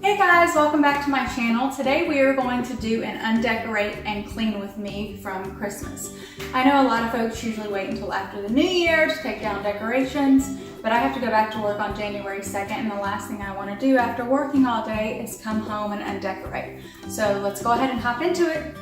Hey guys, welcome back to my channel. Today we are going to do an undecorate and clean with me from Christmas. I know a lot of folks usually wait until after the new year to take down decorations, but I have to go back to work on January 2nd, and the last thing I want to do after working all day is come home and undecorate. So let's go ahead and hop into it.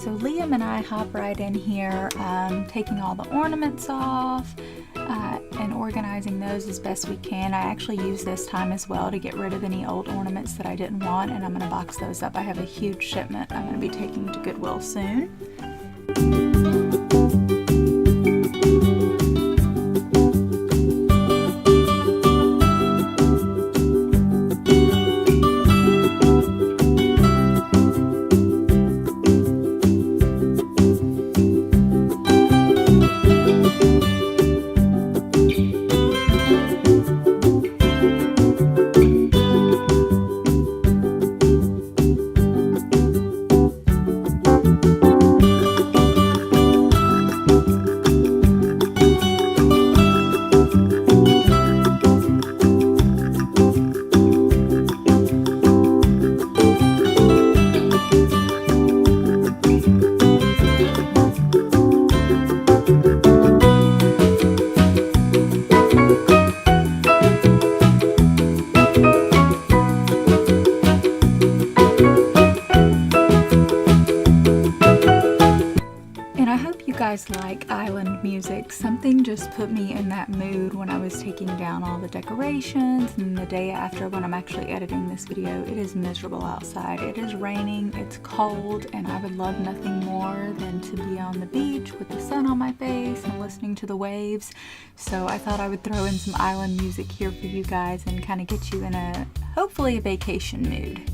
So Liam and I hop right in here, taking all the ornaments off and organizing those as best we can. I actually use this time as well to get rid of any old ornaments that I didn't want, and I'm going to box those up. I have a huge shipment I'm going to be taking to Goodwill soon. Like island music. Something just put me in that mood when I was taking down all the decorations, and the day after when I'm actually editing this video, it is miserable outside. It is raining, it's cold, and I would love nothing more than to be on the beach with the sun on my face and listening to the waves. So I thought I would throw in some island music here for you guys and kind of get you in a hopefully a vacation mood.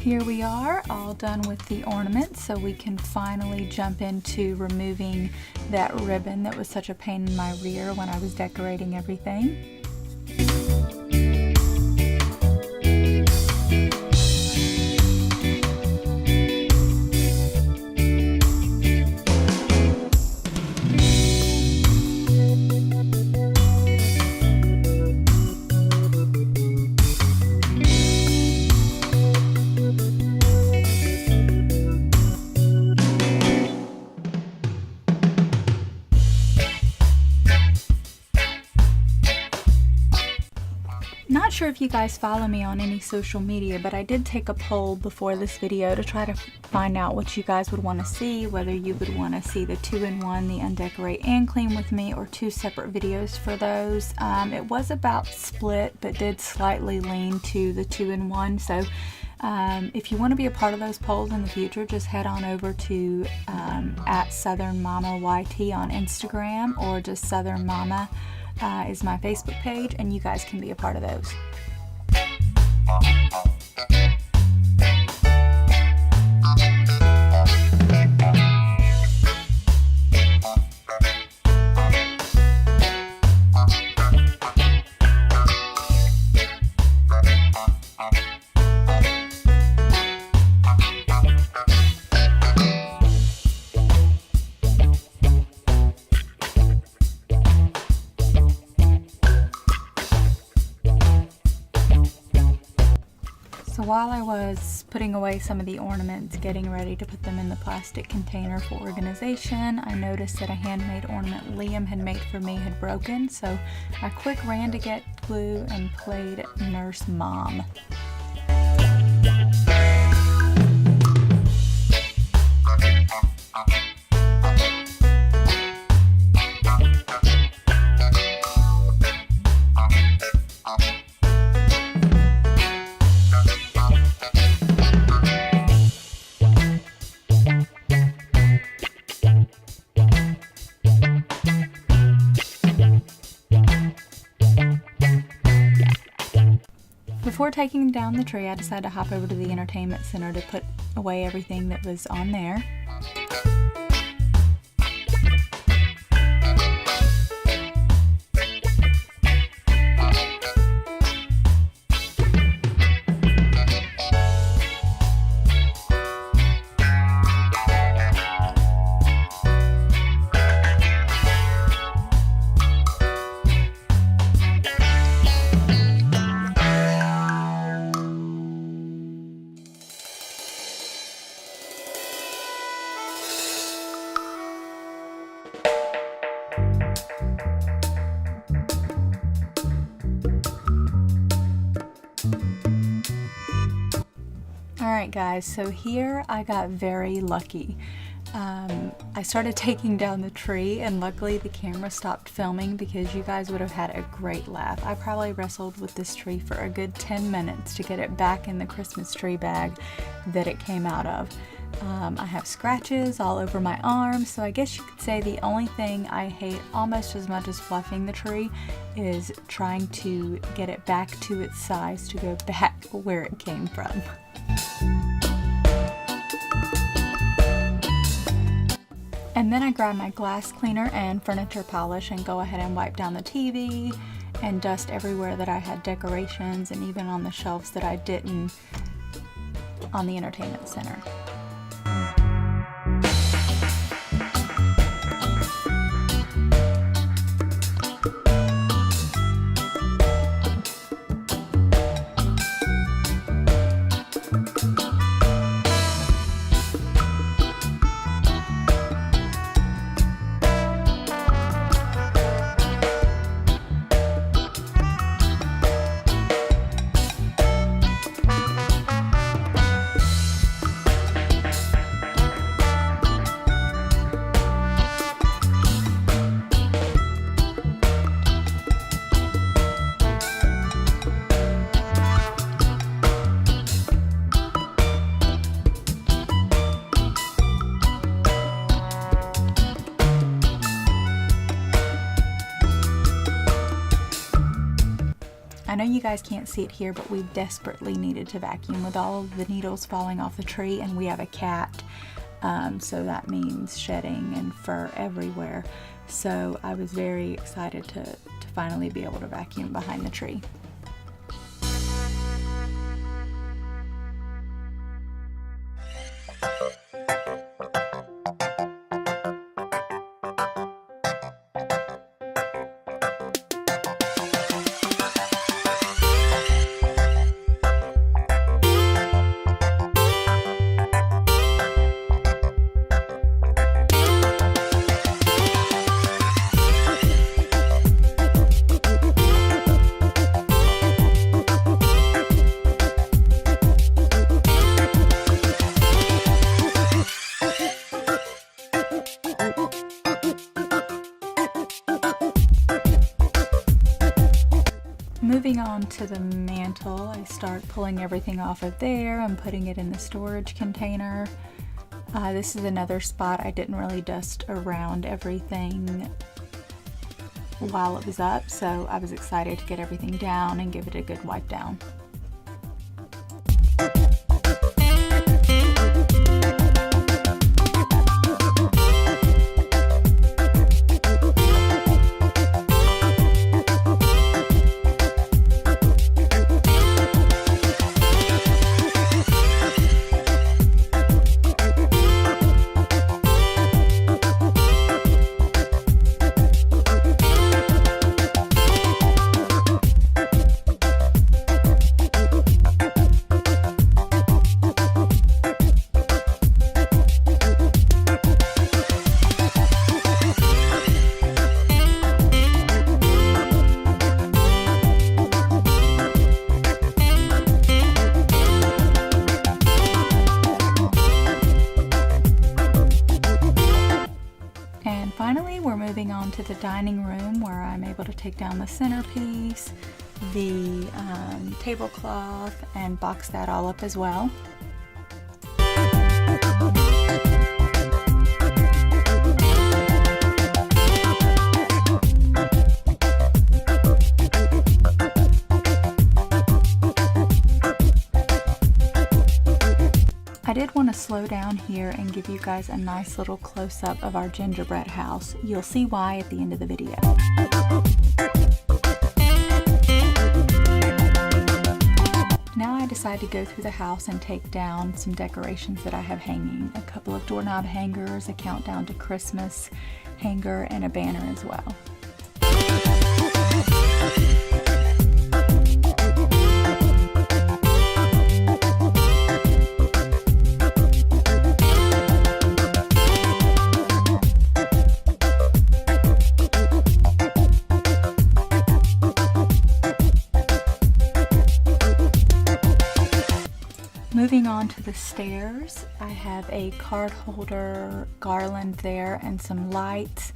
Here we are, all done with the ornaments, so we can finally jump into removing that ribbon that was such a pain in my rear when I was decorating everything. Not sure if you guys follow me on any social media, but I did take a poll before this video to try to find out what you guys would want to see, whether you would want to see the 2-in-1, the undecorate and clean with me, or two separate videos for those. It was about split, but did slightly lean to the 2-in-1. So if you want to be a part of those polls in the future, just head on over to at Southern Mama YT on Instagram, or just Southern Mama is my Facebook page, and you guys can be a part of those. while I was putting away some of the ornaments, getting ready to put them in the plastic container for organization, I noticed that a handmade ornament Liam had made for me had broken, so I quick ran to get glue and played Nurse Mom. Before taking down the tree, I decided to hop over to the entertainment center to put away everything that was on there. Alright guys, so here I got very lucky. I started taking down the tree and luckily the camera stopped filming because you guys would have had a great laugh. I probably wrestled with this tree for a good 10 minutes to get it back in the Christmas tree bag that it came out of. I have scratches all over my arms, so I guess you could say the only thing I hate almost as much as fluffing the tree is trying to get it back to its size to go back where it came from. And then I grab my glass cleaner and furniture polish and go ahead and wipe down the TV and dust everywhere that I had decorations and even on the shelves that I didn't on the entertainment center. I know you guys can't see it here, but we desperately needed to vacuum with all of the needles falling off the tree, and we have a cat, so that means shedding and fur everywhere. So I was very excited to finally be able to vacuum behind the tree. Moving on to the mantle, I start pulling everything off of there and putting it in the storage container. This is another spot I didn't really dust around everything while it was up, so I was excited to get everything down and give it a good wipe down. And finally, we're moving on to the dining room where I'm able to take down the centerpiece, the tablecloth, and box that all up as well. I did want to slow down here and give you guys a nice little close-up of our gingerbread house. You'll see why at the end of the video. Now I decided to go through the house and take down some decorations that I have hanging. A couple of doorknob hangers, a countdown to Christmas hanger, and a banner as well. Moving on to the stairs, I have a card holder garland there and some lights.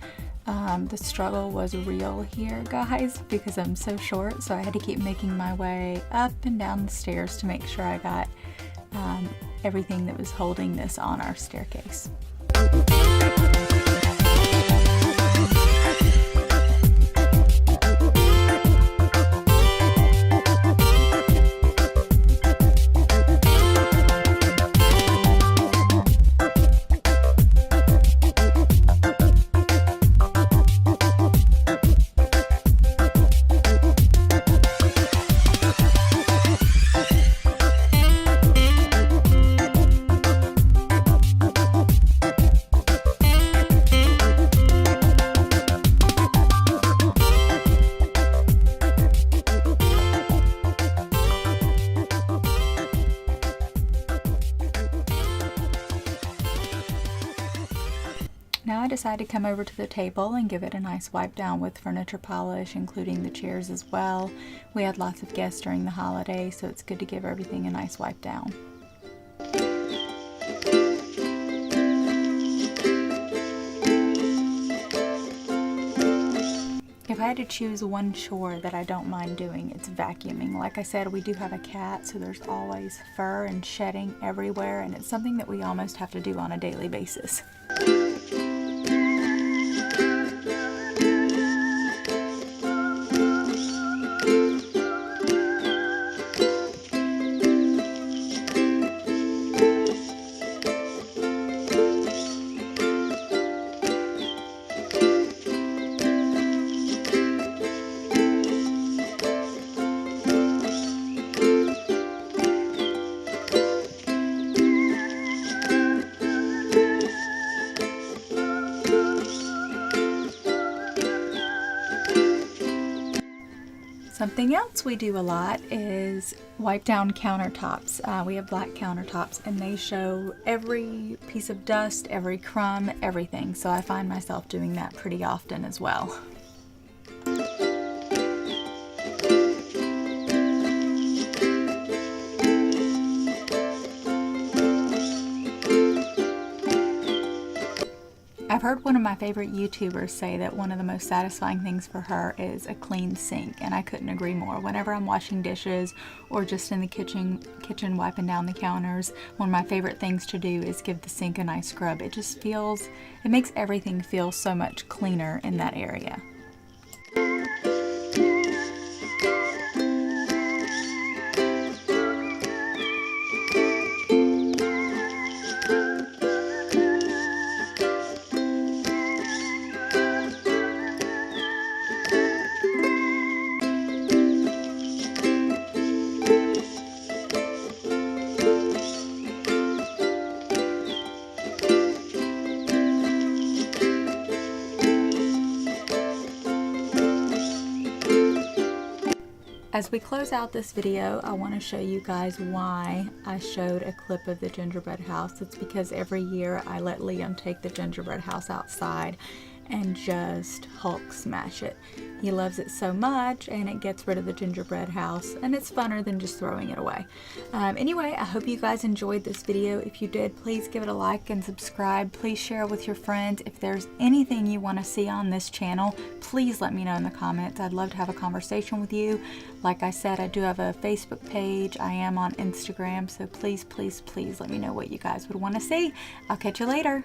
The struggle was real here, guys, because I'm so short, so I had to keep making my way up and down the stairs to make sure I got everything that was holding this on our staircase. Now I decided to come over to the table and give it a nice wipe down with furniture polish, including the chairs as well. We had lots of guests during the holiday, so it's good to give everything a nice wipe down. If I had to choose one chore that I don't mind doing, it's vacuuming. Like I said, we do have a cat, so there's always fur and shedding everywhere, and it's something that we almost have to do on a daily basis. Something else we do a lot is wipe down countertops. We have black countertops and they show every piece of dust, every crumb, everything. So I find myself doing that pretty often as well. I've heard one of my favorite YouTubers say that one of the most satisfying things for her is a clean sink, and I couldn't agree more. Whenever I'm washing dishes or just in the kitchen wiping down the counters, one of my favorite things to do is give the sink a nice scrub. It makes everything feel so much cleaner in that area. As we close out this video, I want to show you guys why I showed a clip of the gingerbread house. It's because every year I let Liam take the gingerbread house outside and just Hulk smash it. He loves it so much, and it gets rid of the gingerbread house, and it's funner than just throwing it away. Anyway, I hope you guys enjoyed this video. If you did, please give it a like and subscribe. Please share it with your friends. If there's anything you want to see on this channel, please let me know in the comments. I'd love to have a conversation with you. Like I said, I do have a Facebook page. I am on Instagram, so please, please, please let me know what you guys would want to see. I'll catch you later.